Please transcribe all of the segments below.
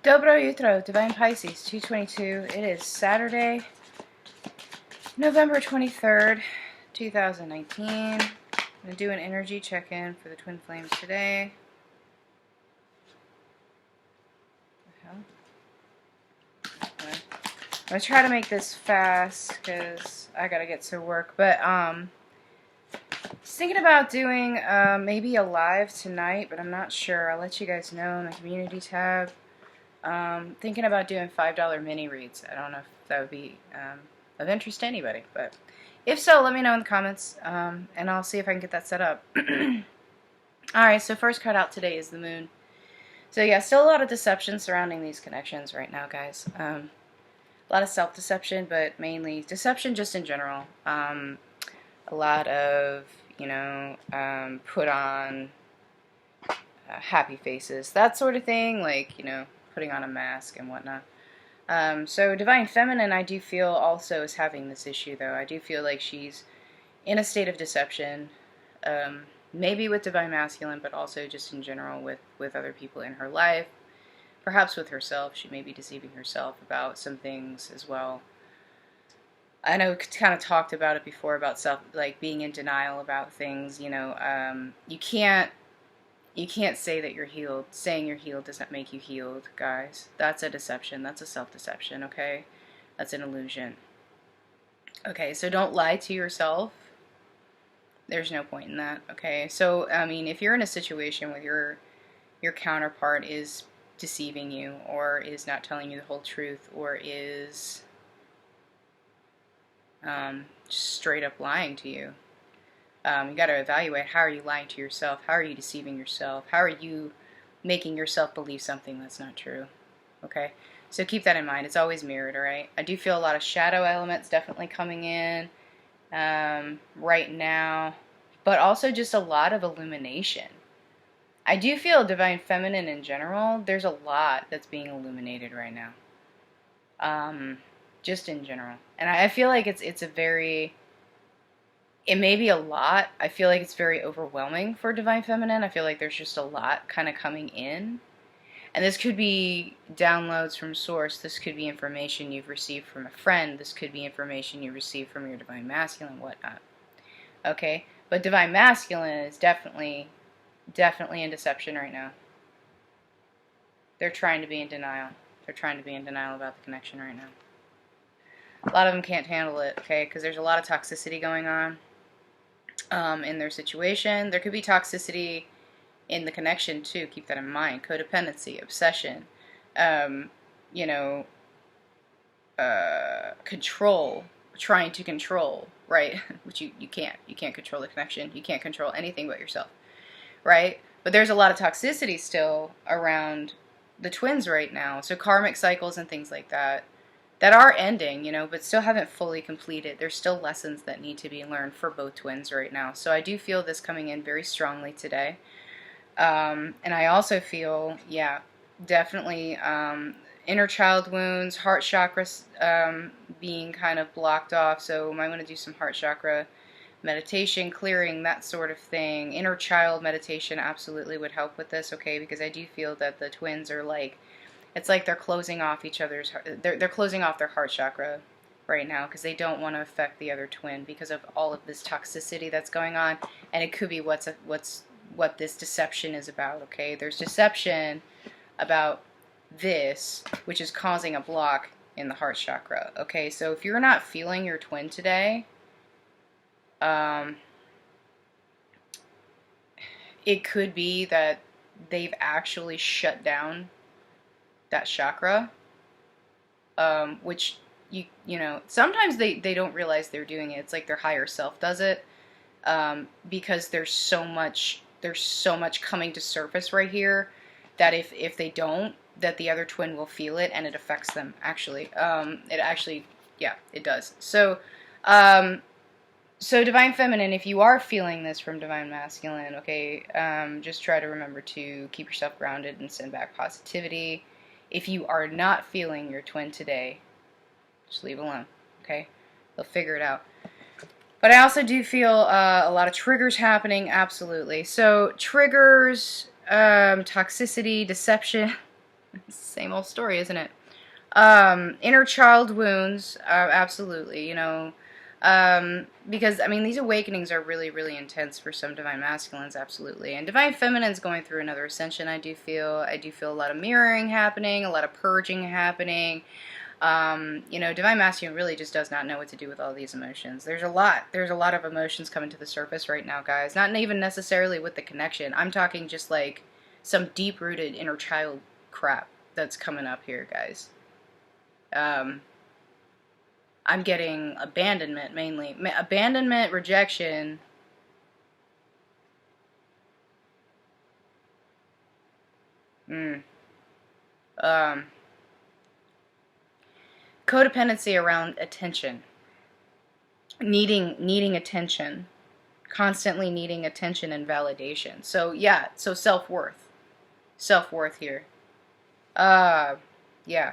Dobro Jutro, Divine Pisces, 222. It is Saturday, November 23rd, 2019. I'm going to do an energy check-in for the Twin Flames today. I'm going to try to make this fast because I got to get to work. But just thinking about doing maybe a live tonight, but I'm not sure. I'll let you guys know in the community tab. Thinking about doing $5 mini reads. I don't know if that would be of interest to anybody, but if so, let me know in the comments, and I'll see if I can get that set up. Alright, so first card out today is the Moon. So yeah, still a lot of deception surrounding these connections right now, guys. A lot of self-deception, but mainly deception just in general. A lot of, put on happy faces, that sort of thing, like, putting on a mask and whatnot. So Divine Feminine, I do feel also is having this issue, though. I do feel like she's in a state of deception, maybe with Divine Masculine, but also just in general with other people in her life. Perhaps with herself, she may be deceiving herself about some things as well. I know kind of talked about it before about being in denial about things. You can't say that you're healed. Saying you're healed doesn't make you healed, guys. That's a deception. That's a self-deception, okay? That's an illusion. Okay, so don't lie to yourself. There's no point in that, okay? So, I mean, if you're in a situation where your counterpart is deceiving you, or is not telling you the whole truth, or is just straight up lying to you, you got to evaluate, how are you lying to yourself? How are you deceiving yourself? How are you making yourself believe something that's not true? Okay, so keep that in mind. It's always mirrored, all right? I do feel a lot of shadow elements definitely coming in right now, but also just a lot of illumination. I do feel Divine Feminine in general, there's a lot that's being illuminated right now. Just in general. And I feel like it's a very... It may be a lot. I feel like it's very overwhelming for Divine Feminine. I feel like there's just a lot kind of coming in. And this could be downloads from source. This could be information you've received from a friend. This could be information you received from your Divine Masculine, whatnot. Okay? But Divine Masculine is definitely in deception right now. They're trying to be in denial. They're trying to be in denial about the connection right now. A lot of them can't handle it, okay? Because there's a lot of toxicity going on. In their situation. There could be toxicity in the connection too, keep that in mind. Codependency, obsession, control, trying to control, right? Which you can't. You can't control the connection. You can't control anything but yourself, right? But there's a lot of toxicity still around the twins right now. So karmic cycles and things like that are ending, but still haven't fully completed. There's still lessons that need to be learned for both twins right now. So I do feel this coming in very strongly today. And I also feel, definitely inner child wounds, heart chakras being kind of blocked off. So I might want to do some heart chakra meditation, clearing, that sort of thing. Inner child meditation absolutely would help with this, okay? Because I do feel that the twins are like... It's like they're closing off each other's... They're closing off their heart chakra right now because they don't want to affect the other twin because of all of this toxicity that's going on. And it could be what this deception is about, okay? There's deception about this, which is causing a block in the heart chakra, okay? So if you're not feeling your twin today, it could be that they've actually shut down that chakra, which sometimes they don't realize they're doing it. It's like their higher self does it, because there's so much coming to surface right here that if they don't, that the other twin will feel it and it affects them. Actually, it does. So Divine Feminine, if you are feeling this from Divine Masculine, okay, just try to remember to keep yourself grounded and send back positivity. If you are not feeling your twin today, just leave alone, okay? They'll figure it out. But I also do feel a lot of triggers happening, absolutely. So triggers, toxicity, deception, Same old story, isn't it? Inner child wounds, absolutely, you know, because, I mean, these awakenings are really, really intense for some Divine Masculines, absolutely. And Divine Feminine's going through another ascension, I do feel. I do feel a lot of mirroring happening, a lot of purging happening. You know, Divine Masculine really just does not know what to do with all these emotions. There's a lot of emotions coming to the surface right now, guys. Not even necessarily with the connection. I'm talking just like some deep-rooted inner child crap that's coming up here, guys. I'm getting abandonment mainly. Abandonment, rejection. Codependency around attention. Needing attention. Constantly needing attention and validation. So, yeah, so self-worth. Self-worth here. Yeah.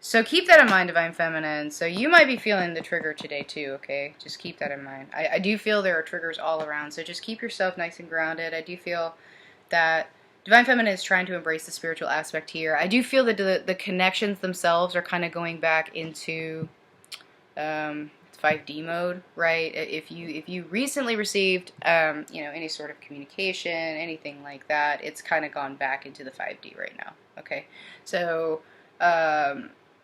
So keep that in mind, Divine Feminine. So you might be feeling the trigger today too, okay? Just keep that in mind. I do feel there are triggers all around, so just keep yourself nice and grounded. I do feel that Divine Feminine is trying to embrace the spiritual aspect here. I do feel that the connections themselves are kind of going back into 5D mode, right? If you recently received you know, any sort of communication, anything like that, it's kind of gone back into the 5D right now. Okay, so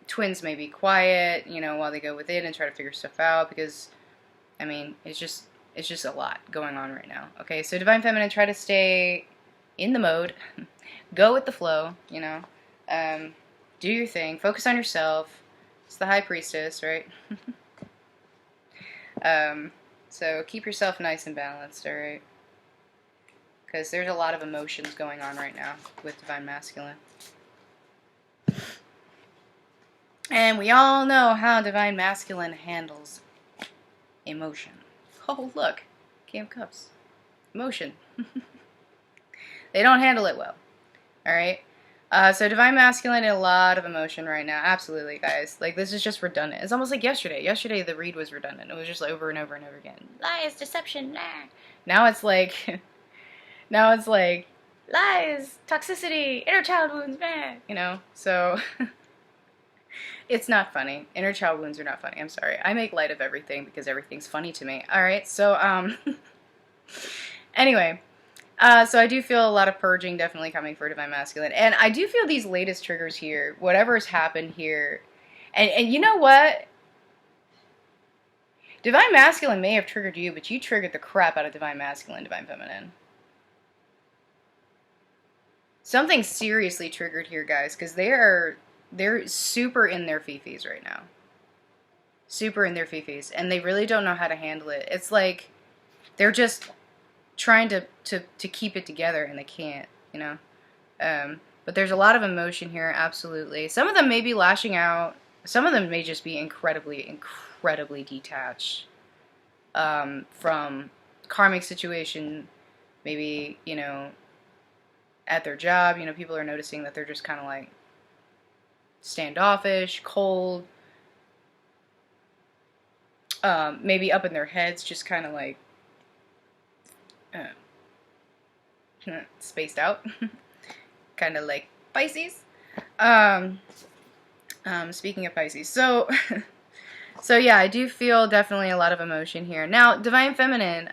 twins may be quiet, you know, while they go within and try to figure stuff out, because, I mean, it's just a lot going on right now. Okay, so Divine Feminine, try to stay in the mode, go with the flow, you know, do your thing, focus on yourself. It's the High Priestess, right? So keep yourself nice and balanced, alright? Because there's a lot of emotions going on right now with Divine Masculine. And we all know how Divine Masculine handles emotion. Oh, look. King of Cups. Emotion. They don't handle it well. Alright? So Divine Masculine, a lot of emotion right now. Absolutely, guys. Like, this is just redundant. It's almost like yesterday. Yesterday, the read was redundant. It was just over and over and over again. Lies, deception, nah. Now it's like... now it's like... lies, toxicity, inner child wounds, nah. You know? So... it's not funny. Inner child wounds are not funny. I'm sorry. I make light of everything because everything's funny to me. Alright, so, anyway. So I do feel a lot of purging definitely coming for Divine Masculine. And I do feel these latest triggers here, whatever's happened here. And you know what? Divine Masculine may have triggered you, but you triggered the crap out of Divine Masculine, Divine Feminine. Something seriously triggered here, guys, because they're super in their fifis right now. Super in their fifis. And they really don't know how to handle it. It's like they're just trying to keep it together, and they can't, you know. But there's a lot of emotion here, absolutely. Some of them may be lashing out. Some of them may just be incredibly detached from karmic situation. Maybe, you know, at their job, you know, people are noticing that they're just kind of like standoffish, cold. Maybe up in their heads, just kind of like spaced out. Kind of like Pisces. Speaking of Pisces, so so yeah, I do feel definitely a lot of emotion here. Now, Divine Feminine,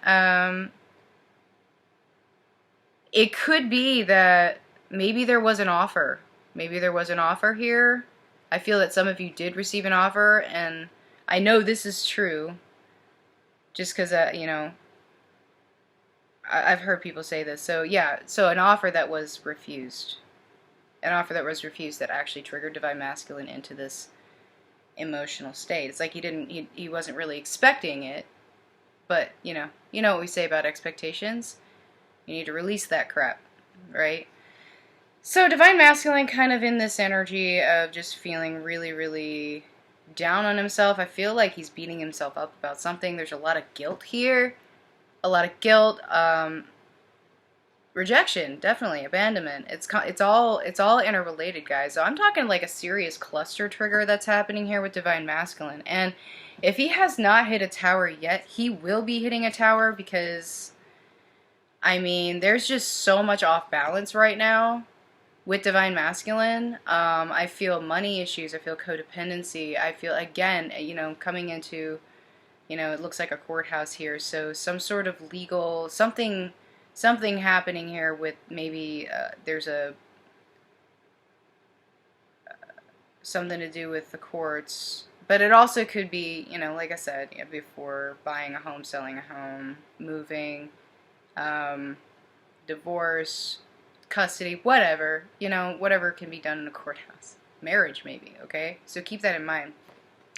it could be that maybe there was an offer. Maybe there was an offer here. I feel that some of you did receive an offer, and I know this is true just because, you know, I've heard people say this. So yeah, so an offer that was refused. An offer that was refused that actually triggered Divine Masculine into this emotional state. It's like he wasn't really expecting it, but you know what we say about expectations. You need to release that crap, right? So Divine Masculine kind of in this energy of just feeling really, really down on himself. I feel like he's beating himself up about something. There's a lot of guilt here. A lot of guilt, rejection, definitely, abandonment. It's all interrelated, guys. So I'm talking like a serious cluster trigger that's happening here with Divine Masculine. And if he has not hit a tower yet, he will be hitting a tower because, I mean, there's just so much off balance right now With Divine Masculine, I feel money issues, I feel codependency, I feel, again, you know, coming into, you know, it looks like a courthouse here, so some sort of legal, something happening here with maybe there's a something to do with the courts, but it also could be, you know, like I said, you know, before, buying a home, selling a home, moving, divorce, custody, whatever, you know, whatever can be done in a courthouse. Marriage, maybe, okay? So keep that in mind.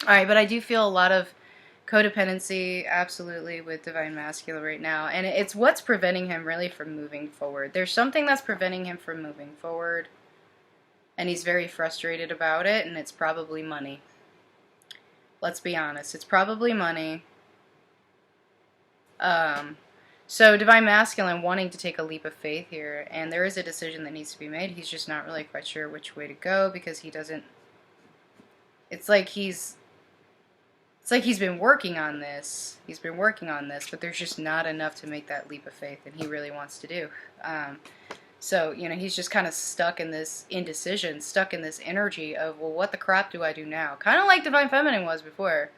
Alright, but I do feel a lot of codependency, absolutely, with Divine Masculine right now, and it's what's preventing him really from moving forward. There's something that's preventing him from moving forward, and he's very frustrated about it, and it's probably money. Let's be honest, it's probably money. So Divine Masculine wanting to take a leap of faith here, and there is a decision that needs to be made. He's just not really quite sure which way to go, because he doesn't, it's like he's been working on this. He's been working on this, but there's just not enough to make that leap of faith that he really wants to do. So, you know, he's just kind of stuck in this indecision, stuck in this energy of, well, what the crap do I do now? Kind of like Divine Feminine was before.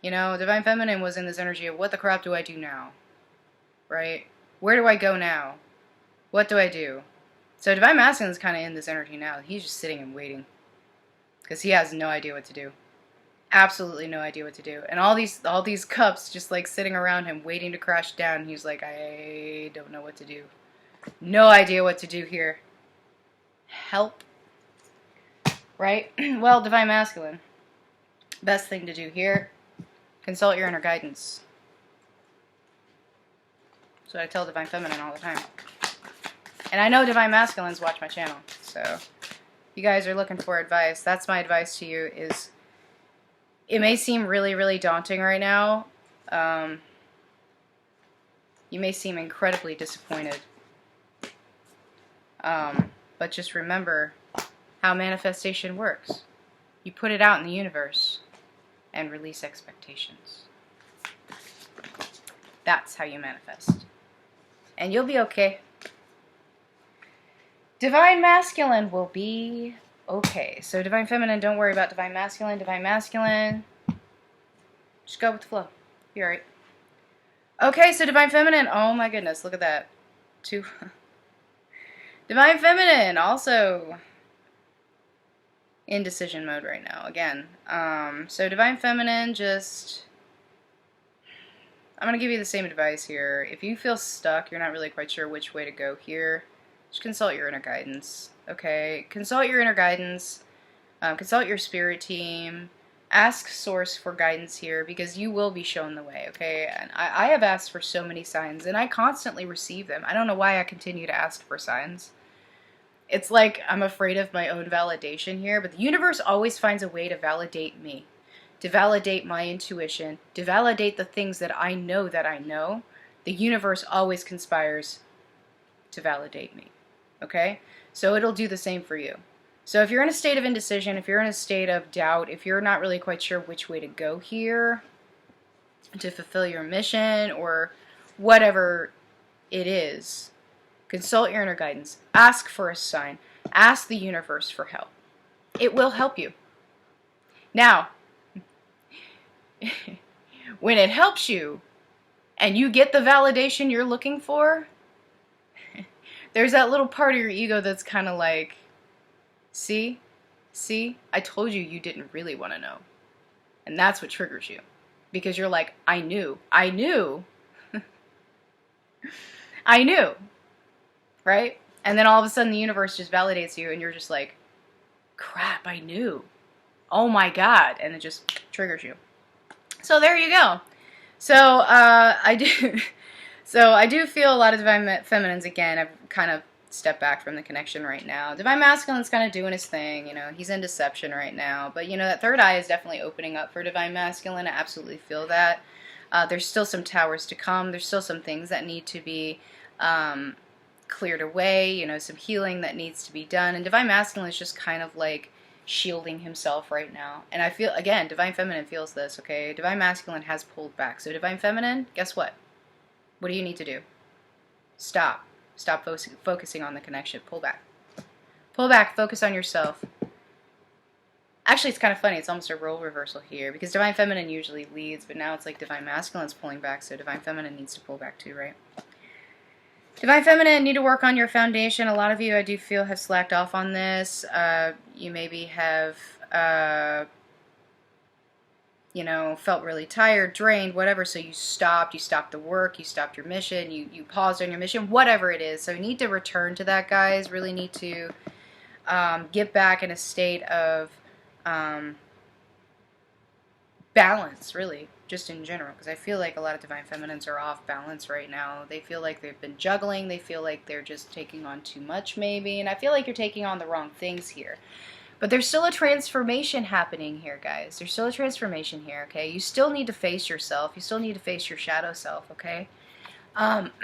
You know, Divine Feminine was in this energy of, what the crap do I do now? Right? Where do I go now? What do I do? So Divine Masculine is kind of in this energy now. He's just sitting and waiting, because he has no idea what to do. Absolutely no idea what to do. And all these cups just like sitting around him waiting to crash down. He's like, I don't know what to do. No idea what to do here. Help. Right? Well, Divine Masculine, best thing to do here, consult your inner guidance. That's what I tell Divine Feminine all the time. And I know Divine Masculines watch my channel, so if you guys are looking for advice, that's my advice to you. Is it may seem really, really daunting right now. You may seem incredibly disappointed. But just remember how manifestation works. You put it out in the universe and release expectations. That's how you manifest. And you'll be okay. Divine Masculine will be okay. So Divine Feminine, don't worry about Divine Masculine. Divine Masculine, just go with the flow. Be alright. Okay, so Divine Feminine, oh my goodness, look at that. Two. Divine Feminine, also indecision mode right now, again. So Divine Feminine, just, I'm going to give you the same advice here. If you feel stuck, you're not really quite sure which way to go here, just consult your inner guidance, okay? Consult your inner guidance, consult your spirit team, ask Source for guidance here, because you will be shown the way, okay? And I have asked for so many signs, and I constantly receive them. I don't know why I continue to ask for signs. It's like I'm afraid of my own validation here, but the universe always finds a way to validate me, to validate my intuition, to validate the things that I know that I know. The universe always conspires to validate me, okay? So it'll do the same for you. So if you're in a state of indecision, if you're in a state of doubt, if you're not really quite sure which way to go here to fulfill your mission or whatever it is, consult your inner guidance. Ask for a sign. Ask the universe for help. It will help you. Now, when it helps you and you get the validation you're looking for, there's that little part of your ego that's kind of like, see, I told you you didn't really want to know. And that's what triggers you. Because you're like, I knew. I knew. Right? And then all of a sudden the universe just validates you and you're just like, crap, I knew. Oh my God. And it just triggers you. So there you go. So I do feel a lot of Divine Feminines again. I've kind of stepped back from the connection right now. Divine Masculine's kind of doing his thing, you know, he's in deception right now. But you know, that third eye is definitely opening up for Divine Masculine. I absolutely feel that. There's still some towers to come. There's still some things that need to be cleared away, you know, some healing that needs to be done. And Divine Masculine is just kind of like shielding himself right now. And I feel, again, Divine Feminine feels this, okay? Divine Masculine has pulled back. So Divine Feminine, guess what? What do you need to do? Stop. Stop focusing on the connection. Pull back. Pull back. Focus on yourself. Actually, it's kind of funny. It's almost a role reversal here because Divine Feminine usually leads, but now it's like Divine Masculine's pulling back, so Divine Feminine needs to pull back too, right? Divine Feminine, need to work on your foundation. A lot of you, I do feel, have slacked off on this. You maybe have, you know, felt really tired, drained, whatever, so you stopped the work, you stopped your mission, you paused on your mission, whatever it is. So you need to return to that, guys. Really need to get back in a state of balance, really, just in general, because I feel like a lot of Divine Feminines are off balance right now. They feel like they've been juggling, they feel like they're just taking on too much, maybe, and I feel like you're taking on the wrong things here. But there's still a transformation happening here, guys. There's still a transformation here, okay? You still need to face yourself. You still need to face your shadow self, okay? And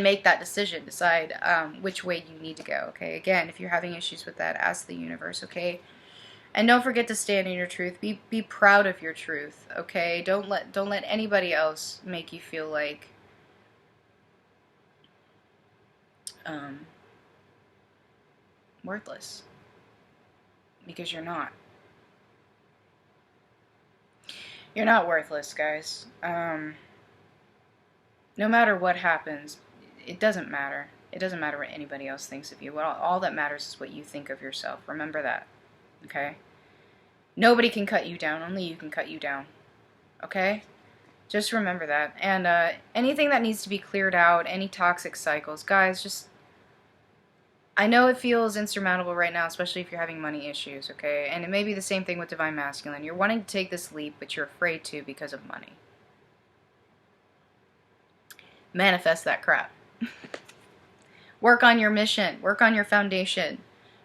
make that decision. Decide which way you need to go, okay? Again, if you're having issues with that, ask the universe, okay? And don't forget to stand in your truth. Be proud of your truth, okay? Don't let anybody else make you feel like worthless, because you're not. You're not worthless, guys. No matter what happens, it doesn't matter. It doesn't matter what anybody else thinks of you. All that matters is what you think of yourself. Remember that. Okay? Nobody can cut you down. Only you can cut you down. Okay? Just remember that. And anything that needs to be cleared out, any toxic cycles, guys, just... I know it feels insurmountable right now, especially if you're having money issues, okay? And it may be the same thing with Divine Masculine. You're wanting to take this leap, but you're afraid to because of money. Manifest that crap. Work on your mission. Work on your foundation.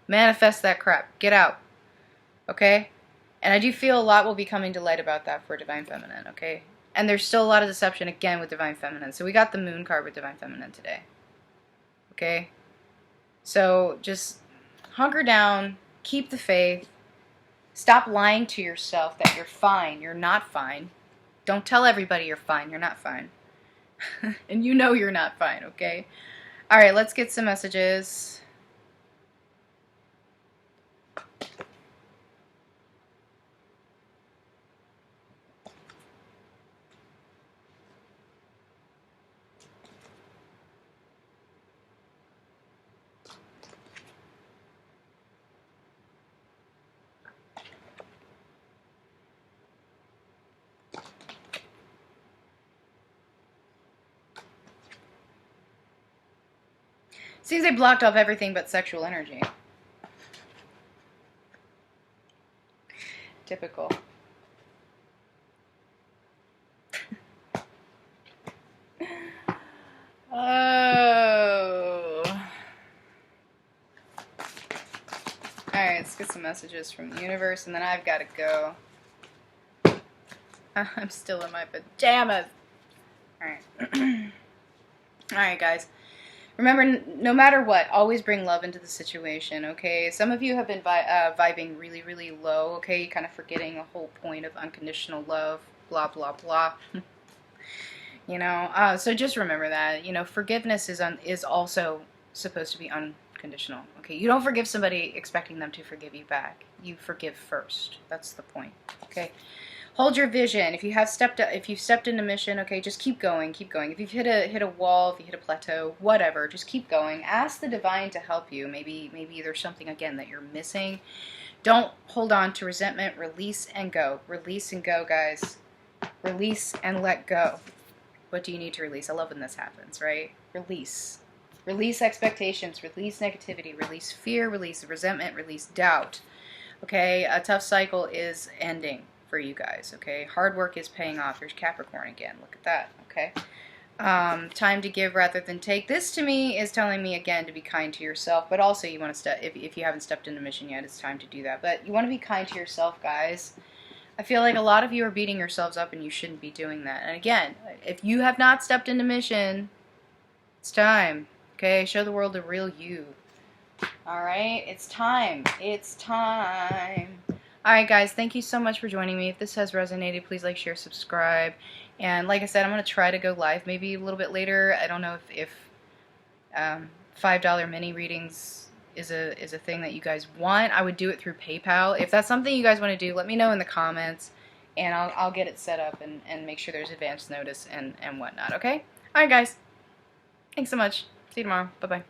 Manifest that crap. Get out. Okay? And I do feel a lot will be coming to light about that for Divine Feminine, okay? And there's still a lot of deception, again, with Divine Feminine. So we got the Moon card with Divine Feminine today. Okay? So just hunker down. Keep the faith. Stop lying to yourself that you're fine. You're not fine. Don't tell everybody you're fine. You're not fine. And you know you're not fine, okay? Alright, let's get some messages. Seems they blocked off everything but sexual energy. Typical. Oh. Alright, let's get some messages from the universe, and then I've got to go. I'm still in my pajamas. Alright. Alright, guys. Remember, no matter what, always bring love into the situation, okay? Some of you have been vibing really, really low, okay? You're kind of forgetting the whole point of unconditional love, blah, blah, blah. You know, so just remember that, you know, forgiveness is also supposed to be unconditional, okay? You don't forgive somebody expecting them to forgive you back. You forgive first. That's the point, okay? Hold your vision. If you've stepped into mission, okay, just keep going, keep going. If you've hit a wall, if you hit a plateau, whatever, just keep going. Ask the divine to help you. Maybe there's something again that you're missing. Don't hold on to resentment. Release and go. Release and go, guys. Release and let go. What do you need to release? I love when this happens, right? Release. Release expectations. Release negativity. Release fear. Release resentment. Release doubt. Okay, a tough cycle is ending for you guys, okay? Hard work is paying off. There's Capricorn again. Look at that, okay? Time to give rather than take. This to me is telling me again to be kind to yourself, but also you want to step, if you haven't stepped into mission yet, it's time to do that. But you want to be kind to yourself, guys. I feel like a lot of you are beating yourselves up and you shouldn't be doing that. And again, if you have not stepped into mission, it's time, okay? Show the world the real you. Alright? It's time. It's time. Alright guys, thank you so much for joining me. If this has resonated, please like, share, subscribe. And like I said, I'm going to try to go live maybe a little bit later. I don't know if $5 mini readings is a thing that you guys want, I would do it through PayPal. If that's something you guys want to do, let me know in the comments, and I'll get it set up and make sure there's advance notice and whatnot, okay? Alright guys, thanks so much. See you tomorrow. Bye-bye.